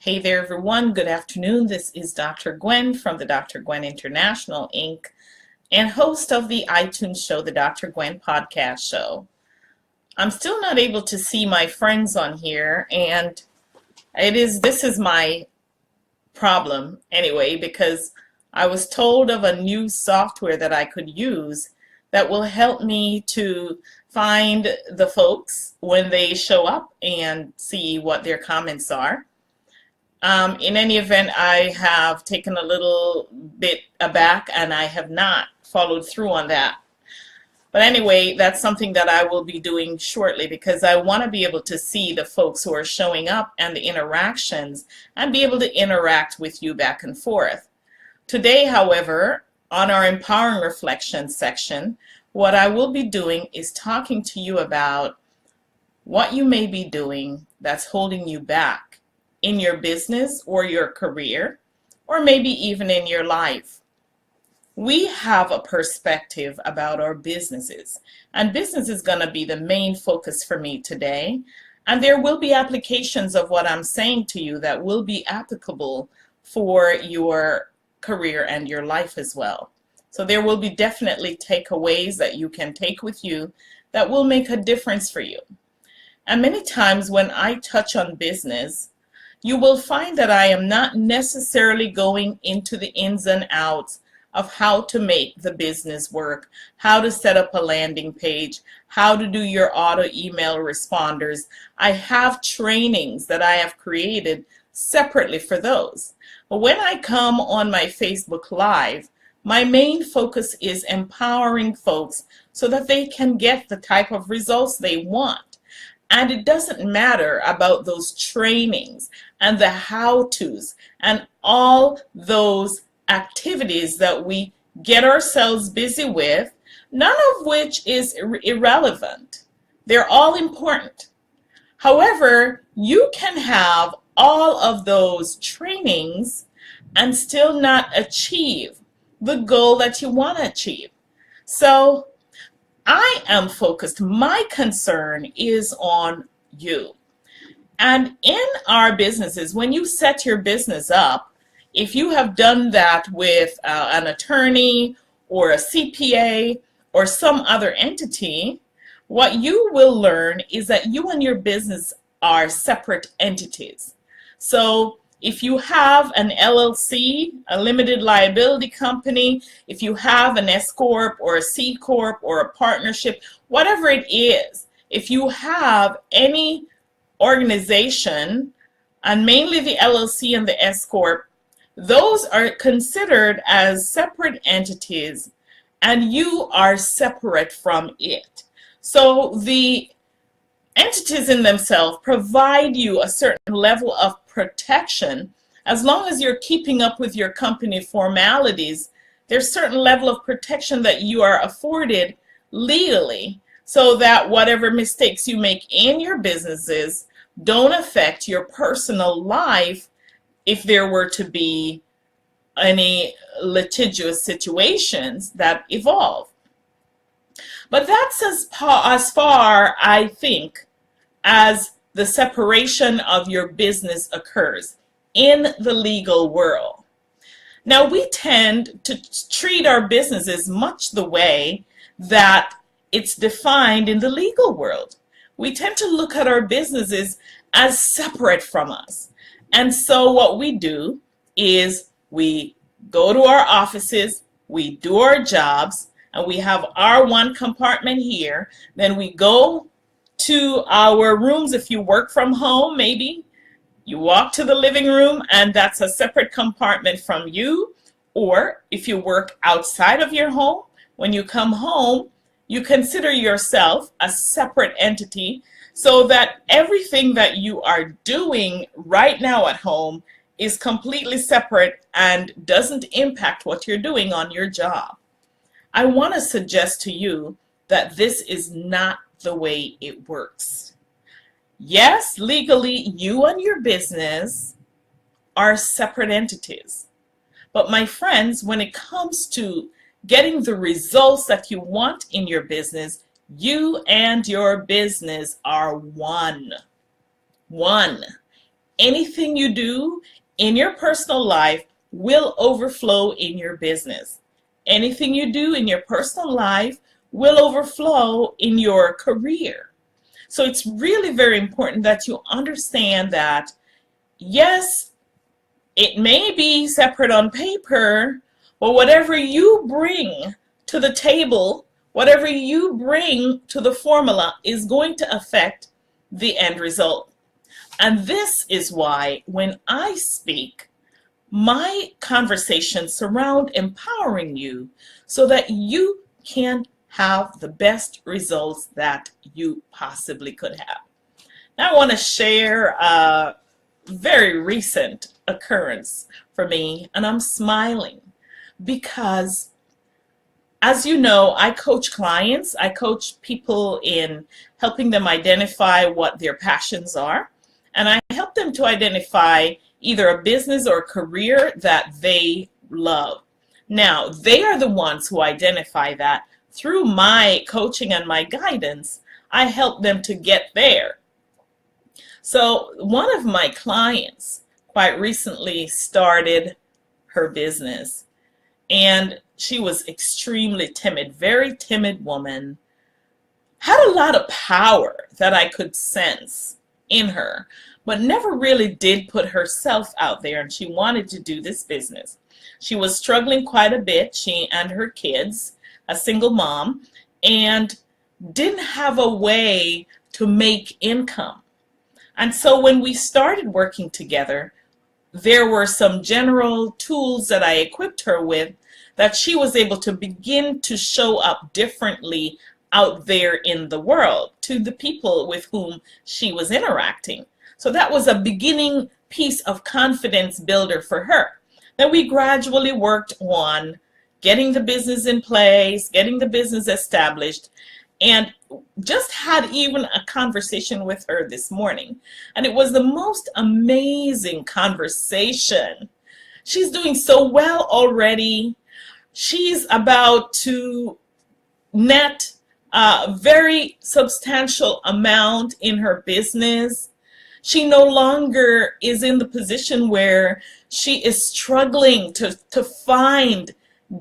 Hey there, everyone. Good afternoon. This is Dr. Gwen from the Dr. Gwen International, Inc., and host of the iTunes show, the Dr. Gwen Podcast Show. I'm still not able to see my friends on here, and this is my problem anyway, because I was told of a new software that I could use that will help me to find the folks when they show up and see what their comments are. In any event, I have taken a little bit aback and I have not followed through on that. But anyway, that's something that I will be doing shortly because I want to be able to see the folks who are showing up and the interactions and be able to interact with you back and forth. Today, however, on our Empowering Reflection section, what I will be doing is talking to you about what you may be doing that's holding you back in your business or your career, or maybe even in your life. We have a perspective about our businesses, and business is going to be the main focus for me today. And there will be applications of what I'm saying to you that will be applicable for your career and your life as well. So there will be definitely takeaways that you can take with you that will make a difference for you. And many times when I touch on business, you will find that I am not necessarily going into the ins and outs of how to make the business work, how to set up a landing page, how to do your auto email responders. I have trainings that I have created separately for those. But when I come on my Facebook Live, my main focus is empowering folks so that they can get the type of results they want. And it doesn't matter about those trainings and the how-tos and all those activities that we get ourselves busy with, none of which is irrelevant. They're all important. However, you can have all of those trainings and still not achieve the goal that you want to achieve. So I am focused. My concern is on you. And in our businesses, when you set your business up, if you have done that with an attorney or a CPA or some other entity, what you will learn is that you and your business are separate entities. So if you have an LLC, a limited liability company, if you have an S Corp or a C Corp or a partnership, whatever it is, if you have any organization, and mainly the LLC and the S Corp, those are considered as separate entities and you are separate from it. So the entities in themselves provide you a certain level of protection. As long as you're keeping up with your company formalities, there's a certain level of protection that you are afforded legally so that whatever mistakes you make in your businesses don't affect your personal life if there were to be any litigious situations that evolve. But that's as far, I think, as the separation of your business occurs in the legal world. Now, we tend to treat our businesses much the way that it's defined in the legal world. We tend to look at our businesses as separate from us. And so what we do is we go to our offices, we do our jobs, and we have our one compartment here. Then we go to our rooms. If you work from home, maybe you walk to the living room and that's a separate compartment from you. Or if you work outside of your home, when you come home, you consider yourself a separate entity so that everything that you are doing right now at home is completely separate and doesn't impact what you're doing on your job. I want to suggest to you that this is not the way it works. Yes, legally, you and your business are separate entities. But my friends, when it comes to getting the results that you want in your business, you and your business are one. One. Anything you do in your personal life will overflow in your business. Anything you do in your personal life will overflow in your career. So it's really very important that you understand that, yes, it may be separate on paper, but whatever you bring to the table, whatever you bring to the formula is going to affect the end result. And this is why when I speak, my conversations surround empowering you so that you can have the best results that you possibly could have. Now I want to share a very recent occurrence for me, and I'm smiling because, as you know, I coach clients. I coach people in helping them identify what their passions are, and I help them to identify either a business or a career that they love. Now, they are the ones who identify that. Through my coaching and my guidance, I help them to get there. So one of my clients quite recently started her business, and she was extremely timid, very timid woman, had a lot of power that I could sense in her, but never really did put herself out there, and she wanted to do this business. She was struggling quite a bit, she and her kids, a single mom, and didn't have a way to make income. And so when we started working together, there were some general tools that I equipped her with that she was able to begin to show up differently out there in the world to the people with whom she was interacting. So that was a beginning piece of confidence builder for her. Then we gradually worked on getting the business in place, getting the business established, and just had even a conversation with her this morning. And it was the most amazing conversation. She's doing so well already. She's about to net a very substantial amount in her business. She no longer is in the position where she is struggling to find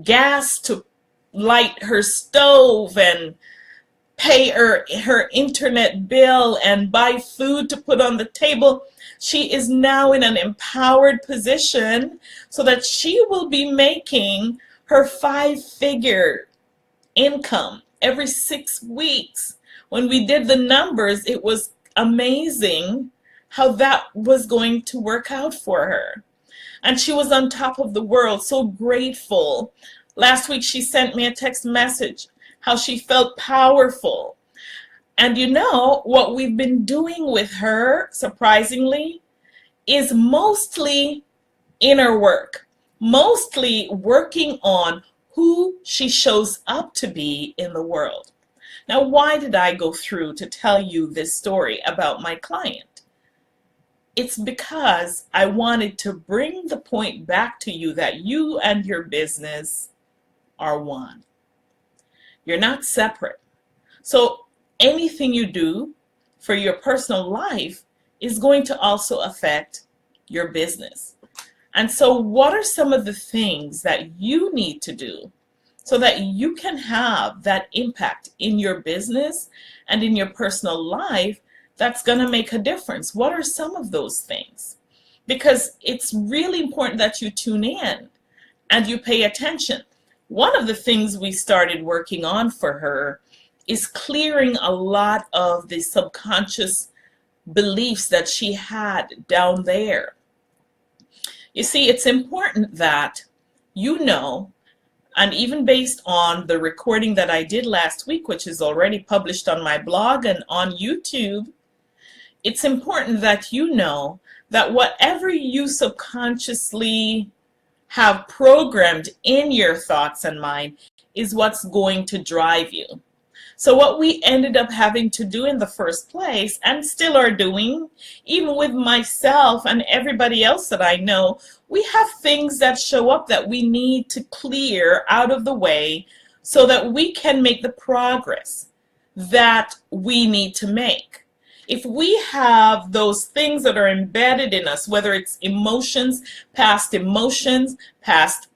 gas to light her stove and pay her internet bill and buy food to put on the table. She is now in an empowered position so that she will be making her 5-figure income every 6 weeks. When we did the numbers, it was amazing how that was going to work out for her. And she was on top of the world, so grateful. Last week she sent me a text message how she felt powerful. And you know, what we've been doing with her, surprisingly, is mostly inner work, mostly working on who she shows up to be in the world. Now, why did I go through to tell you this story about my client? It's because I wanted to bring the point back to you that you and your business are one. You're not separate. So anything you do for your personal life is going to also affect your business. And so what are some of the things that you need to do so that you can have that impact in your business and in your personal life that's going to make a difference? What are some of those things? Because it's really important that you tune in and you pay attention. One of the things we started working on for her is clearing a lot of the subconscious beliefs that she had down there. You see, it's important that you know, and even based on the recording that I did last week, which is already published on my blog and on YouTube, it's important that you know that whatever you subconsciously have programmed in your thoughts and mind is what's going to drive you. So what we ended up having to do in the first place, and still are doing, even with myself and everybody else that I know, we have things that show up that we need to clear out of the way so that we can make the progress that we need to make. If we have those things that are embedded in us, whether it's emotions, past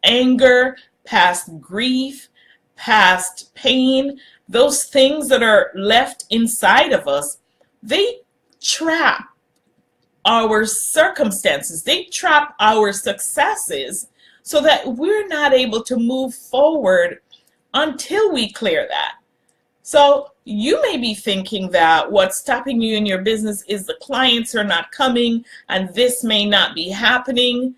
anger, past grief, past pain, those things that are left inside of us, they trap our circumstances, they trap our successes so that we're not able to move forward until we clear that. So you may be thinking that what's stopping you in your business is the clients are not coming and this may not be happening.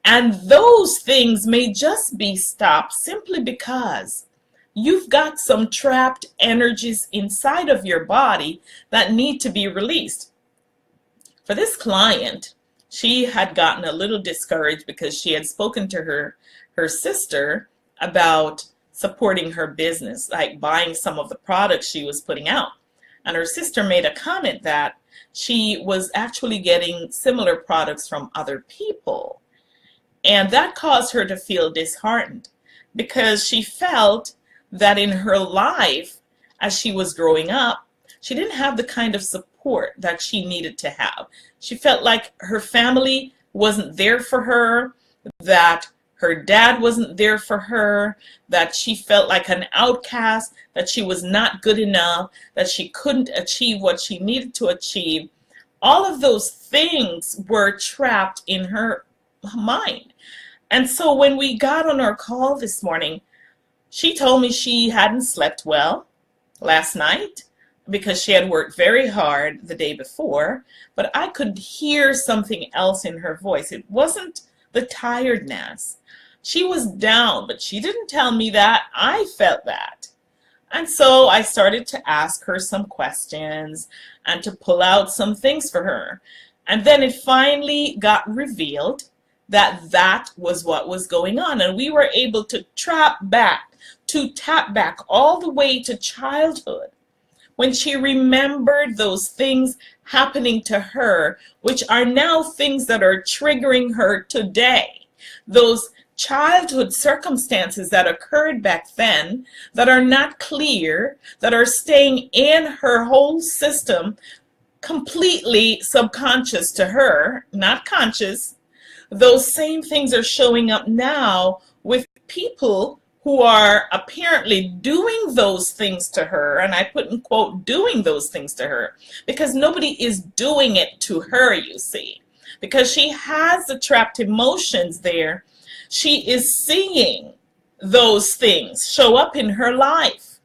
And those things may just be stopped simply because you've got some trapped energies inside of your body that need to be released. For this client, she had gotten a little discouraged because she had spoken to her sister about supporting her business, like buying some of the products she was putting out. And her sister made a comment that she was actually getting similar products from other people. And that caused her to feel disheartened because she felt that in her life, as she was growing up, she didn't have the kind of support that she needed to have. She felt like her family wasn't there for her, that her dad wasn't there for her, that she felt like an outcast, that she was not good enough, that she couldn't achieve what she needed to achieve. All of those things were trapped in her mind. And so when we got on our call this morning, she told me she hadn't slept well last night because she had worked very hard the day before, but I could hear something else in her voice. It wasn't the tiredness. She was down, but she didn't tell me that. I felt that. And so I started to ask her some questions and to pull out some things for her. And then it finally got revealed that that was what was going on. And we were able to tap back all the way to childhood, when she remembered those things happening to her, which are now things that are triggering her today. Those childhood circumstances that occurred back then that are not clear, that are staying in her whole system, completely subconscious to her, not conscious. Those same things are showing up now with people who are apparently doing those things to her, and I put in quote, doing those things to her, because nobody is doing it to her, you see. Because she has the trapped emotions there, she is seeing those things show up in her life.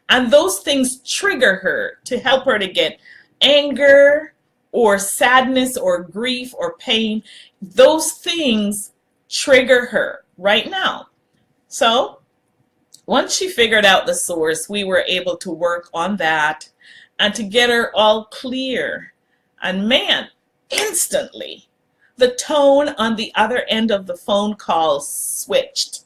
And those things trigger her to help her to get anger or sadness or grief or pain. Those things trigger her right now. So once she figured out the source, we were able to work on that and to get her all clear. And man, instantly, the tone on the other end of the phone call switched.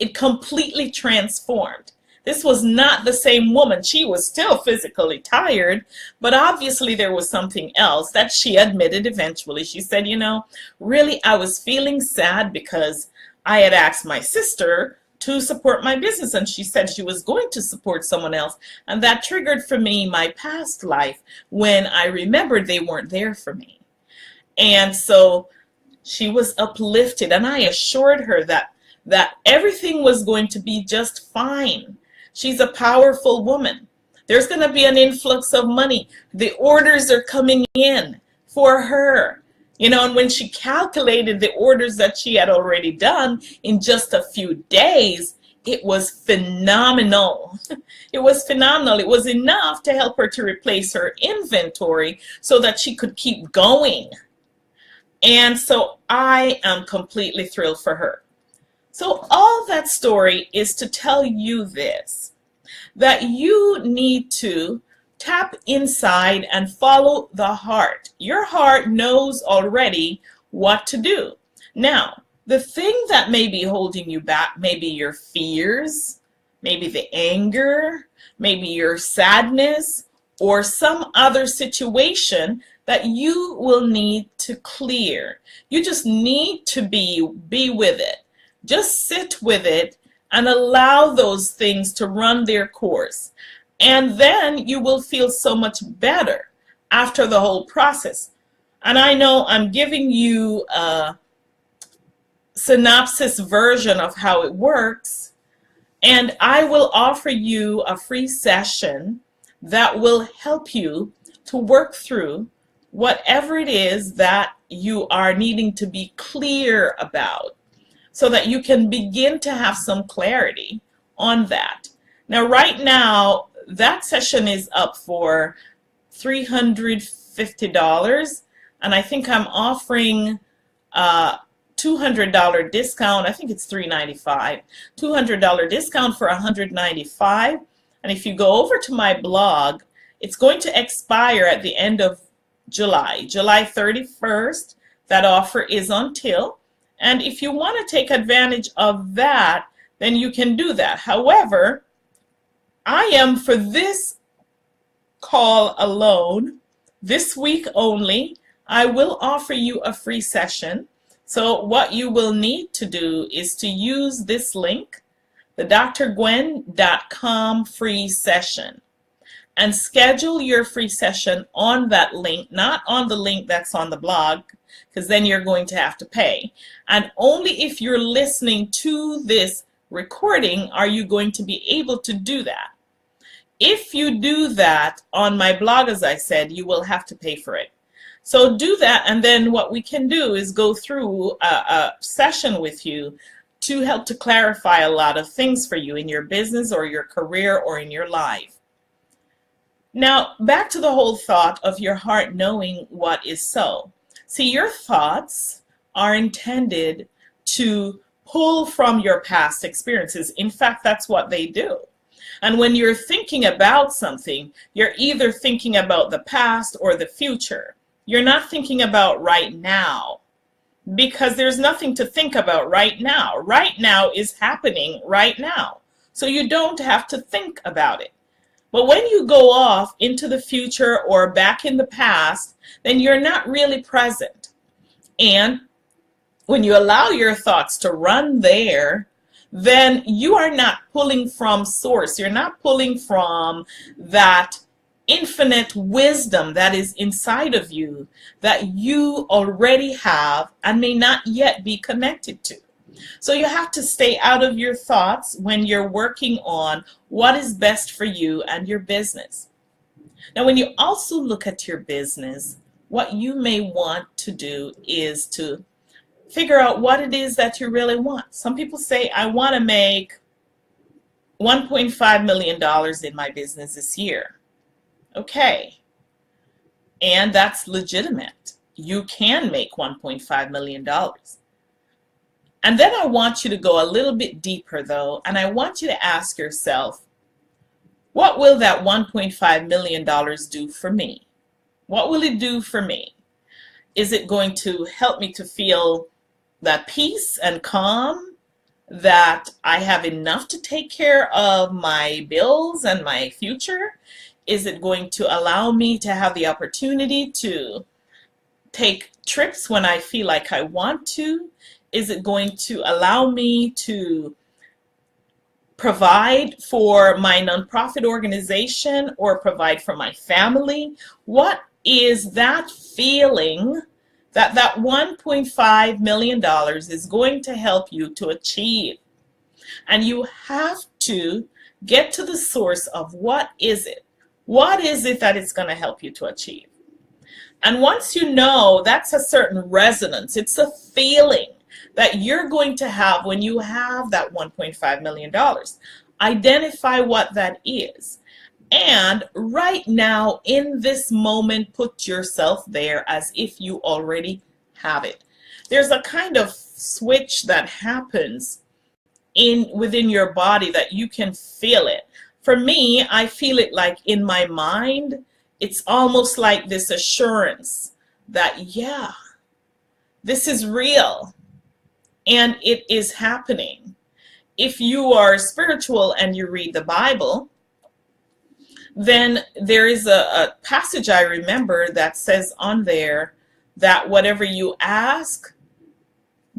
It completely transformed. This was not the same woman. She was still physically tired, but obviously there was something else that she admitted eventually. She said, you know, really, I was feeling sad because I had asked my sister to support my business, and she said she was going to support someone else, and that triggered for me my past life when I remembered they weren't there for me. And so she was uplifted, and I assured her that everything was going to be just fine. She's a powerful woman. There's going to be an influx of money. The orders are coming in for her. You know, and when she calculated the orders that she had already done in just a few days, it was phenomenal. It was phenomenal. It was enough to help her to replace her inventory so that she could keep going. And so I am completely thrilled for her. So all that story is to tell you this, that you need to tap inside and follow the heart. Your heart knows already what to do. Now, the thing that may be holding you back, maybe your fears, maybe the anger, maybe your sadness, or some other situation that you will need to clear. You just need to be with it. Just sit with it and allow those things to run their course. And then you will feel so much better after the whole process. And I know I'm giving you a synopsis version of how it works, and I will offer you a free session that will help you to work through whatever it is that you are needing to be clear about, so that you can begin to have some clarity on that. Now, right now, that session is up for $350, and I think I'm offering a $200 discount. I think it's $395. $200 discount for $195. And if you go over to my blog, it's going to expire at the end of July 31st. That offer is until. And if you want to take advantage of that, then you can do that. However, I am, for this call alone, this week only, I will offer you a free session. So what you will need to do is to use this link, the drgwen.com free session, and schedule your free session on that link, not on the link that's on the blog, because then you're going to have to pay. And only if you're listening to this recording are you going to be able to do that. If you do that on my blog, as I said, you will have to pay for it. So do that, and then what we can do is go through a session with you to help to clarify a lot of things for you in your business or your career or in your life. Now, back to the whole thought of your heart knowing what is so. See, your thoughts are intended to pull from your past experiences. In fact, that's what they do. And when you're thinking about something, you're either thinking about the past or the future. You're not thinking about right now, because there's nothing to think about right now. Right now is happening right now. So you don't have to think about it. But when you go off into the future or back in the past, then you're not really present. And when you allow your thoughts to run there, then you are not pulling from source. You're not pulling from that infinite wisdom that is inside of you, that you already have and may not yet be connected to. So you have to stay out of your thoughts when you're working on what is best for you and your business. Now, when you also look at your business, what you may want to do is to figure out what it is that you really want. Some people say, I want to make $1.5 million in my business this year. Okay, and that's legitimate. You can make $1.5 million. And then I want you to go a little bit deeper, though, and I want you to ask yourself, what will that $1.5 million do for me? What will it do for me? Is it going to help me to feel that peace and calm, that I have enough to take care of my bills and my future? Is it going to allow me to have the opportunity to take trips when I feel like I want to? Is it going to allow me to provide for my nonprofit organization or provide for my family? What is that feeling that that $1.5 million is going to help you to achieve? And you have to get to the source of what is it? What is it that it's going to help you to achieve? And once you know, that's a certain resonance. It's a feeling that you're going to have when you have that $1.5 million. Identify what that is. And right now, in this moment, put yourself there as if you already have it. There's a kind of switch that happens within your body that you can feel it. For me, I feel it like in my mind. It's almost like this assurance that, yeah, this is real and it is happening. If you are spiritual and you read the Bible, then there is a passage I remember that says on there that whatever you ask,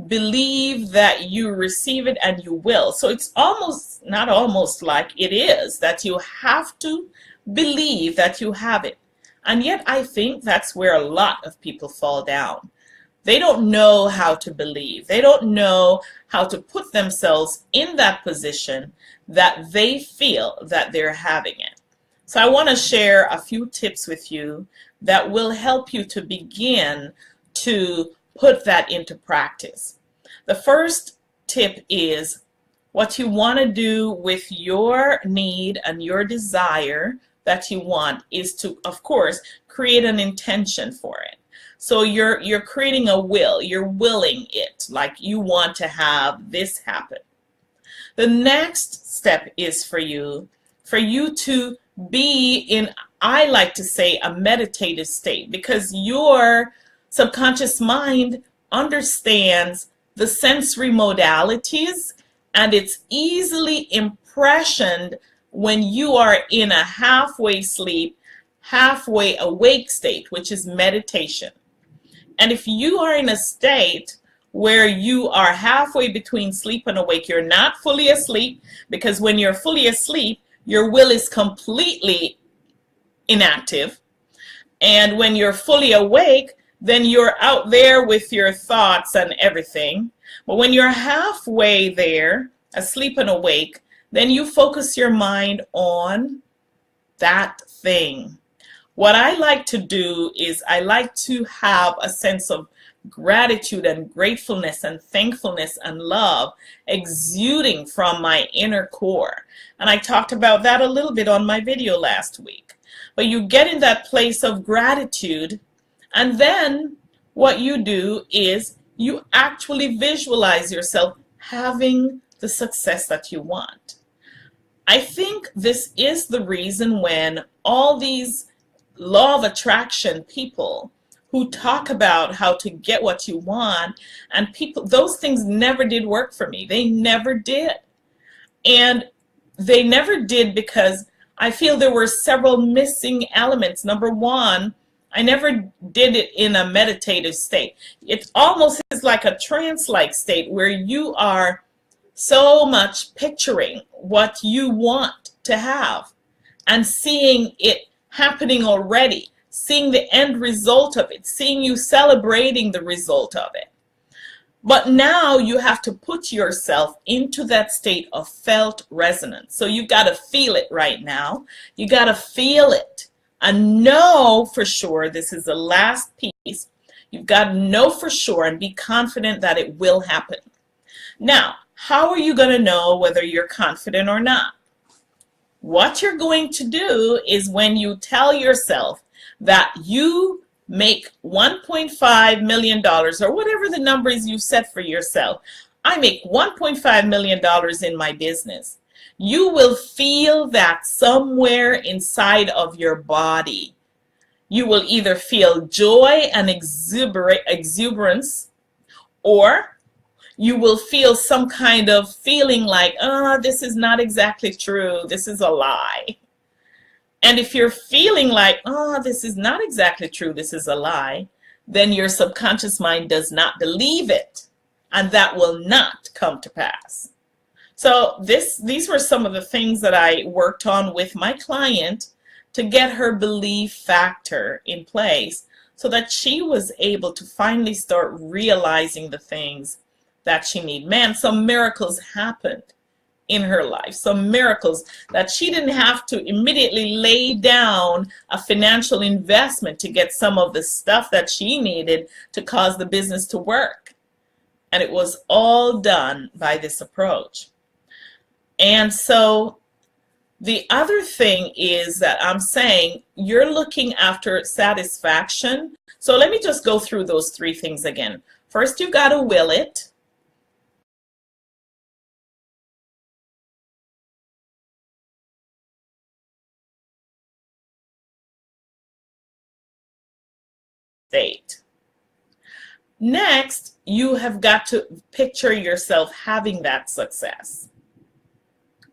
believe that you receive it and you will. So it's almost, not almost, like it is that you have to believe that you have it. And yet I think that's where a lot of people fall down. They don't know how to believe. They don't know how to put themselves in that position that they feel that they're having it. So I want to share a few tips with you that will help you to begin to put that into practice. The first tip is what you want to do with your need and your desire that you want is to, of course, create an intention for it. So you're creating a will. You're willing it, like you want to have this happen. The next step is for you to be in, I like to say, a meditative state, because your subconscious mind understands the sensory modalities, and it's easily impressioned when you are in a halfway sleep, halfway awake state, which is meditation. And if you are in a state where you are halfway between sleep and awake, you're not fully asleep, because when you're fully asleep, your will is completely inactive. And when you're fully awake, then you're out there with your thoughts and everything. But when you're halfway there, asleep and awake, then you focus your mind on that thing. What I like to do is I like to have a sense of gratitude and gratefulness and thankfulness and love exuding from my inner core. And I talked about that a little bit on my video last week. But you get in that place of gratitude, and then what you do is you actually visualize yourself having the success that you want. I think this is the reason when all these law of attraction people who talk about how to get what you want, and people, those things never did work for me. They never did. And they never did because I feel there were several missing elements. Number one, I never did it in a meditative state. It almost is like a trance-like state where you are so much picturing what you want to have and seeing it happening already, seeing the end result of it, seeing you celebrating the result of it. But now you have to put yourself into that state of felt resonance. So you've got to feel it right now. You got to feel it and know for sure. This is the last piece. You've got to know for sure and be confident that it will happen. Now, how are you going to know whether you're confident or not? What you're going to do is when you tell yourself that you make $1.5 million or whatever the number is you set for yourself, I make $1.5 million in my business. You will feel that somewhere inside of your body. You will either feel joy and exuberance, or you will feel some kind of feeling like, oh, this is not exactly true. This is a lie. And if you're feeling like, oh, this is not exactly true, this is a lie, then your subconscious mind does not believe it. And that will not come to pass. So these were some of the things that I worked on with my client to get her belief factor in place so that she was able to finally start realizing the things that she needed. Man, some miracles happened in her life, some miracles that she didn't have to immediately lay down a financial investment to get some of the stuff that she needed to cause the business to work. And it was all done by this approach. And so the other thing is that I'm saying you're looking after satisfaction. So let me just go through those three things again. First, you got to will it. State. Next, you have got to picture yourself having that success.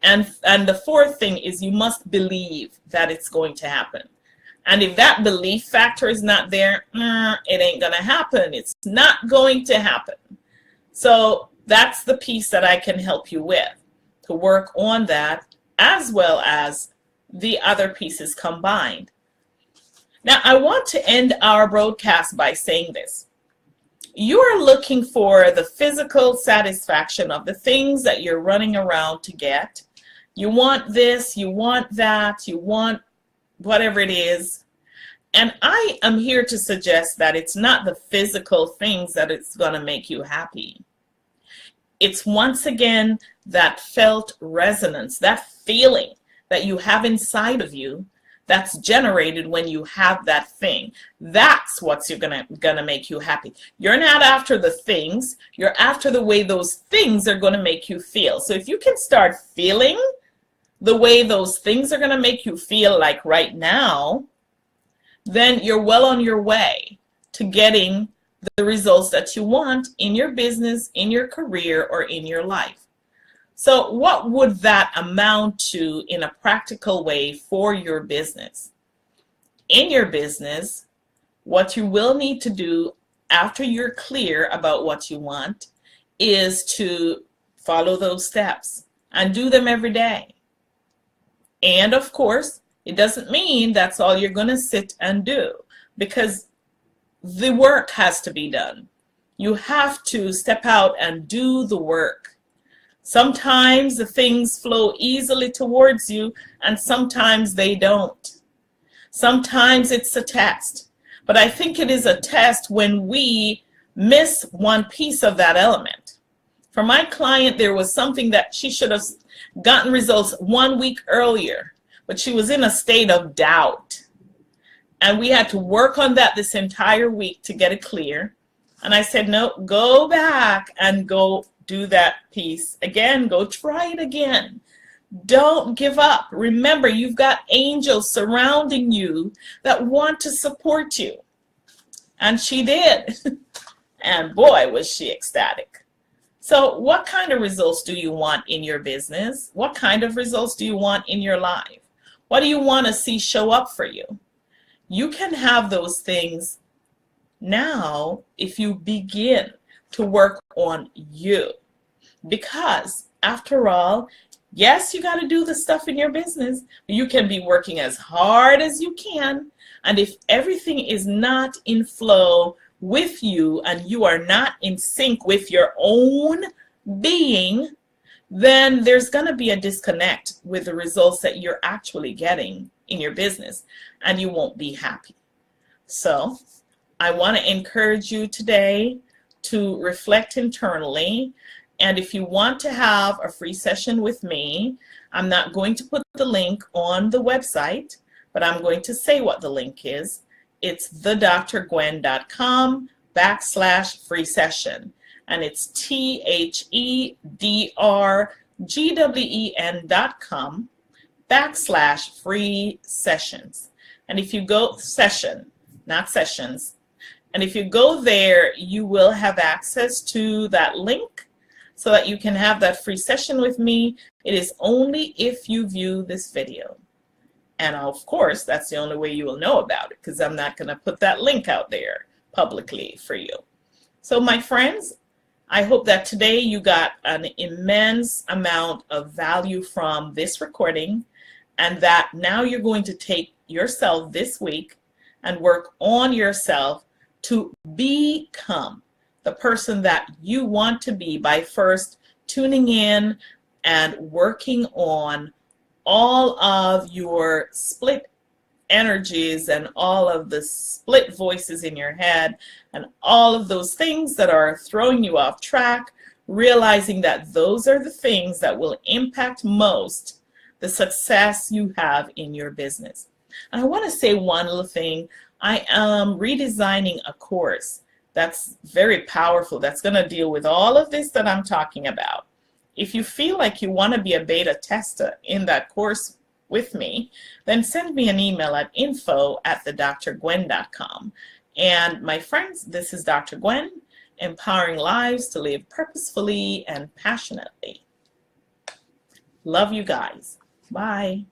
And the fourth thing is you must believe that it's going to happen. And if that belief factor is not there, it ain't going to happen. It's not going to happen. So that's the piece that I can help you with, to work on that as well as the other pieces combined. Now, I want to end our broadcast by saying this. You are looking for the physical satisfaction of the things that you're running around to get. You want this, you want that, you want whatever it is. And I am here to suggest that it's not the physical things that it's going to make you happy. It's once again that felt resonance, that feeling that you have inside of you that's generated when you have that thing. That's what's gonna make you happy. You're not after the things, you're after the way those things are gonna make you feel. So if you can start feeling the way those things are gonna make you feel like right now, then you're well on your way to getting the results that you want in your business, in your career, or in your life. So what would that amount to in a practical way for your business? In your business, what you will need to do after you're clear about what you want is to follow those steps and do them every day. And of course, it doesn't mean that's all you're going to sit and do, because the work has to be done. You have to step out and do the work. Sometimes the things flow easily towards you, and sometimes they don't. Sometimes it's a test, but I think it is a test when we miss one piece of that element. For my client, there was something that she should have gotten results 1 week earlier, but she was in a state of doubt. And we had to work on that this entire week to get it clear. And I said, no, go back and go do that piece again. Go try it again. Don't give up. Remember, you've got angels surrounding you that want to support you. And she did. And boy, was she ecstatic. So what kind of results do you want in your business? What kind of results do you want in your life? What do you want to see show up for you? You can have those things now if you begin to work on you. Because after all, yes, you got to do the stuff in your business. You can be working as hard as you can. And if everything is not in flow with you and you are not in sync with your own being, then there's going to be a disconnect with the results that you're actually getting in your business, and you won't be happy. So I want to encourage you today to reflect internally. And if you want to have a free session with me, I'm not going to put the link on the website, but I'm going to say what the link is. It's thedrgwen.com/free session. And it's THEDRGWEN.com/free sessions. And if you go session, not sessions, and if you go there, you will have access to that link so that you can have that free session with me. It is only if you view this video. And of course, that's the only way you will know about it, because I'm not going to put that link out there publicly for you. So my friends, I hope that today you got an immense amount of value from this recording, and that now you're going to take yourself this week and work on yourself to become the person that you want to be by first tuning in and working on all of your split energies and all of the split voices in your head and all of those things that are throwing you off track, realizing that those are the things that will impact most the success you have in your business. And I want to say one little thing. I am redesigning a course that's very powerful, that's going to deal with all of this that I'm talking about. If you feel like you want to be a beta tester in that course with me, then send me an email at info@thedrgwen.com. And my friends, this is Dr. Gwen, empowering lives to live purposefully and passionately. Love you guys. Bye.